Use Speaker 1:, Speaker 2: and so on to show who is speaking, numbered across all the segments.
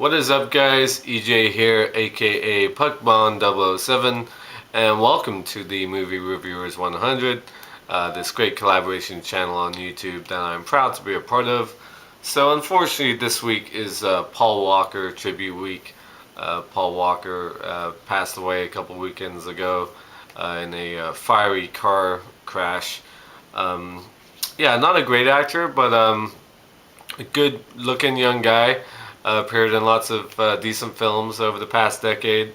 Speaker 1: What is up, guys? EJ here, aka Puckbond007, and welcome to the Movie Reviewers 100, this great collaboration channel on YouTube that I'm proud to be a part of. So unfortunately this week is Paul Walker tribute week. Paul Walker passed away a couple weekends ago in a fiery car crash. Yeah, not a great actor, but a good looking young guy. Appeared in lots of decent films over the past decade,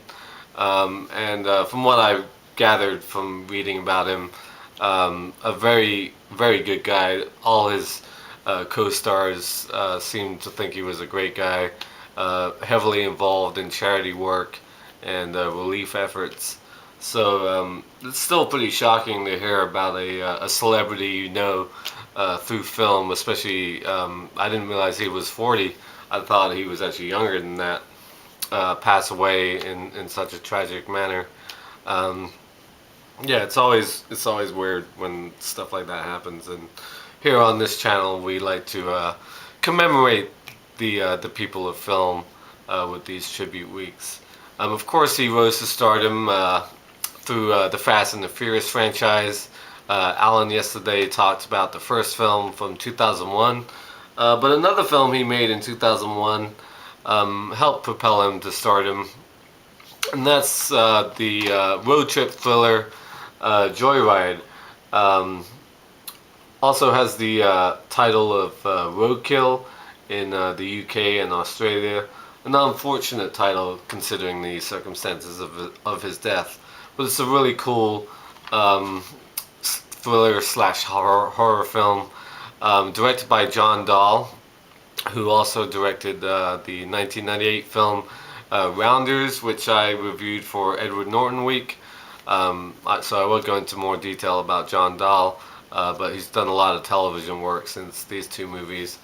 Speaker 1: and from what I've gathered from reading about him, a very good guy. All his co-stars seem to think he was a great guy, heavily involved in charity work and relief efforts. So it's still pretty shocking to hear about a celebrity through film, especially I didn't realize he was 40. I thought he was actually younger than that, pass away in such a tragic manner. Yeah, it's always weird when stuff like that happens, and here on this channel we like to commemorate the people of film with these tribute weeks. Of course, he rose to stardom through the Fast and the Furious franchise. Alan yesterday talked about the first film from 2001. But another film he made in 2001 helped propel him to stardom, and that's the road trip thriller Joyride. Also has the title of Roadkill in the UK and Australia. An unfortunate title considering the circumstances of his death, but it's a really cool thriller slash horror film. Directed by John Dahl, who also directed the 1998 film Rounders, which I reviewed for Edward Norton Week. So I won't go into more detail about John Dahl, but he's done a lot of television work since these two movies.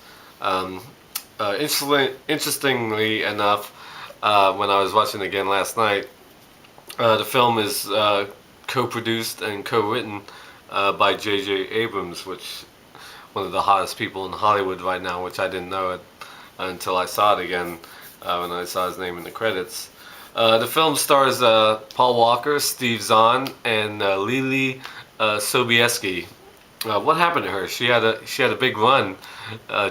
Speaker 1: Interestingly enough, when I was watching again last night, the film is co-produced and co-written by J.J. Abrams, which one of the hottest people in Hollywood right now, which I didn't know it until I saw it again when I saw his name in the credits. The film stars Paul Walker, Steve Zahn, and Lily Sobieski. What happened to her? She had a big run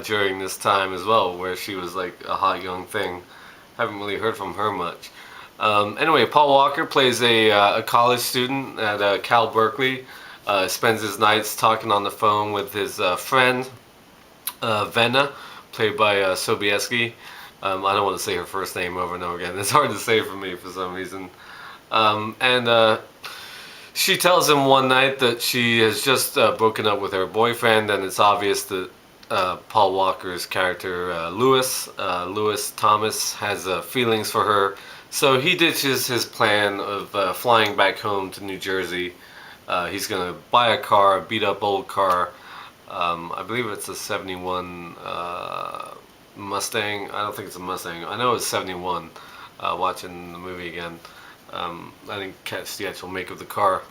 Speaker 1: during this time as well, where she was like a hot young thing. Haven't really heard from her much. Anyway, Paul Walker plays a college student at Cal Berkeley. Spends his nights talking on the phone with his friend, Venna, played by Sobieski. I don't want to say her first name over and over again. It's hard to say for me for some reason. And she tells him one night that she has just broken up with her boyfriend, and it's obvious that Paul Walker's character, Lewis Thomas, has feelings for her. So he ditches his plan of flying back home to New Jersey. He's going to buy a car, a beat up old car. I believe it's a 71 Mustang. I don't think it's a Mustang. I know it's 71, watching the movie again. I didn't catch the actual make of the car.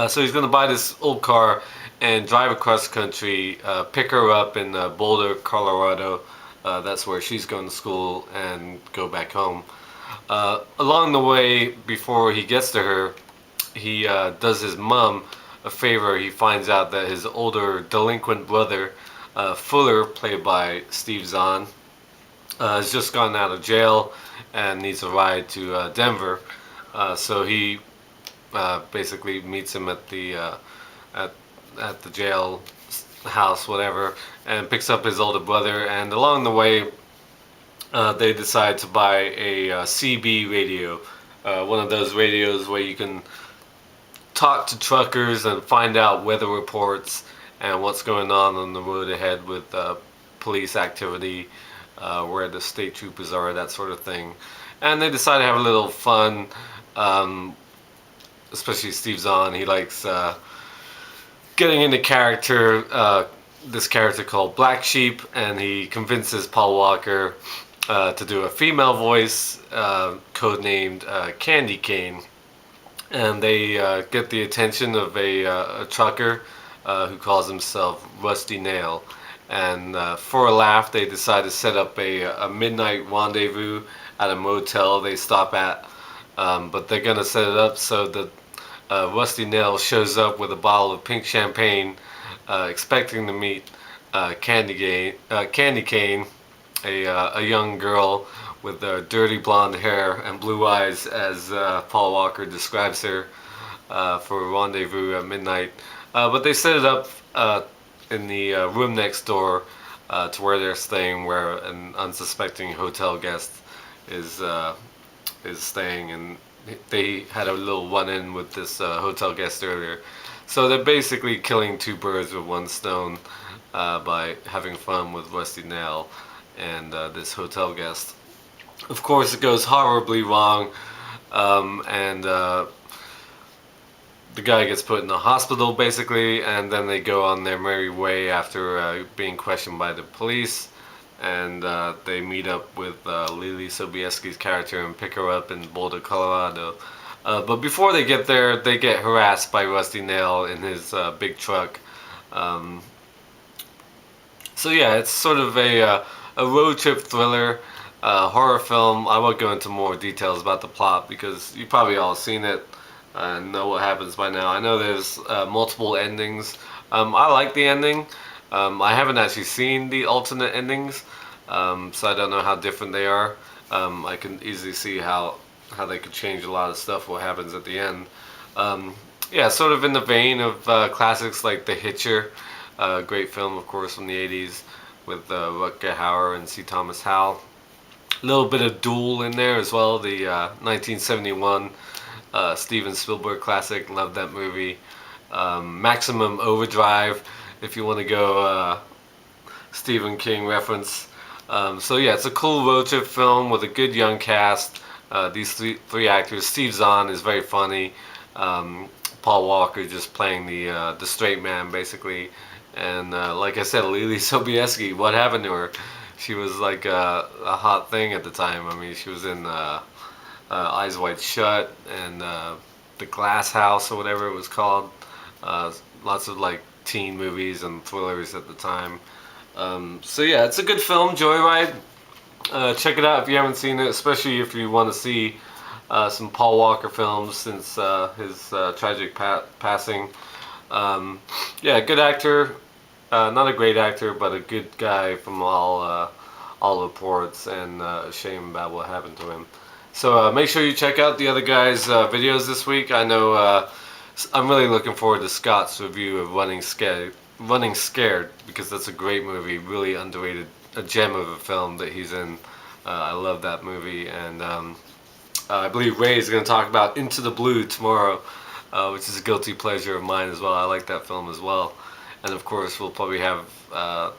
Speaker 1: So he's going to buy this old car and drive across the country, pick her up in Boulder, Colorado. That's where she's going to school, and go back home. Along the way, before he gets to her, he does his mom a favor. He finds out that his older delinquent brother, Fuller, played by Steve Zahn, has just gotten out of jail and needs a ride to Denver. So he basically meets him at the jail house, whatever, and picks up his older brother. And along the way, they decide to buy a CB radio, one of those radios where you can talk to truckers and find out weather reports and what's going on the road ahead with police activity, where the state troopers are, that sort of thing. And they decide to have a little fun, especially Steve Zahn. He likes getting into character, this character called Black Sheep, and he convinces Paul Walker to do a female voice, codenamed Candy Cane. And they get the attention of a trucker who calls himself Rusty Nail, and for a laugh, they decide to set up a midnight rendezvous at a motel they stop at. But they're gonna set it up so that Rusty Nail shows up with a bottle of pink champagne, expecting to meet Candy Cane, a young girl with dirty blonde hair and blue eyes, as Paul Walker describes her, for a rendezvous at midnight. But they set it up in the room next door to where they're staying, where an unsuspecting hotel guest is staying, and they had a little run-in with this hotel guest earlier. So they're basically killing two birds with one stone by having fun with Rusty Nail and this hotel guest. Of course, it goes horribly wrong, and the guy gets put in the hospital basically, and then they go on their merry way after being questioned by the police, and they meet up with Lily Sobieski's character and pick her up in Boulder, Colorado. But before they get there, they get harassed by Rusty Nail in his big truck. So yeah, it's sort of a road trip thriller, horror film. I won't go into more details about the plot because you probably all seen it and know what happens by now. I know there's multiple endings. I like the ending. I haven't actually seen the alternate endings, so I don't know how different they are. I can easily see how they could change a lot of stuff, what happens at the end. Yeah, sort of in the vein of classics like The Hitcher, great film, of course, from the 80s with Rutger Hauer and C. Thomas Howell. A little bit of Duel in there as well, the 1971 Steven Spielberg classic. Love that movie. Maximum Overdrive, if you want to go Stephen King reference. So yeah, it's a cool road trip film with a good young cast. These three actors. Steve Zahn is very funny. Paul Walker just playing the straight man basically. And like I said, Lily Sobieski, what happened to her? She was like a hot thing at the time. I mean, she was in Eyes Wide Shut and The Glass House or whatever it was called. Lots of like teen movies and thrillers at the time. So yeah, it's a good film, Joyride. Check it out if you haven't seen it, especially if you want to see some Paul Walker films since his tragic passing. Yeah, good actor. Not a great actor, but a good guy from all reports, and a shame about what happened to him. So make sure you check out the other guys' videos this week. I know I'm really looking forward to Scott's review of Running Scared, because that's a great movie, really underrated, a gem of a film that he's in. I love that movie, and I believe Ray is going to talk about Into the Blue tomorrow, which is a guilty pleasure of mine as well. I like that film as well. And of course, we'll probably have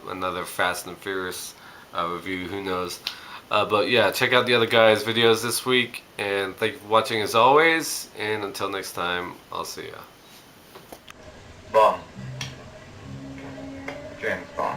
Speaker 1: another Fast and Furious review, who knows. But yeah, check out the other guys' videos this week, and thank you for watching as always, and until next time, I'll see ya.
Speaker 2: Bond. James Bond.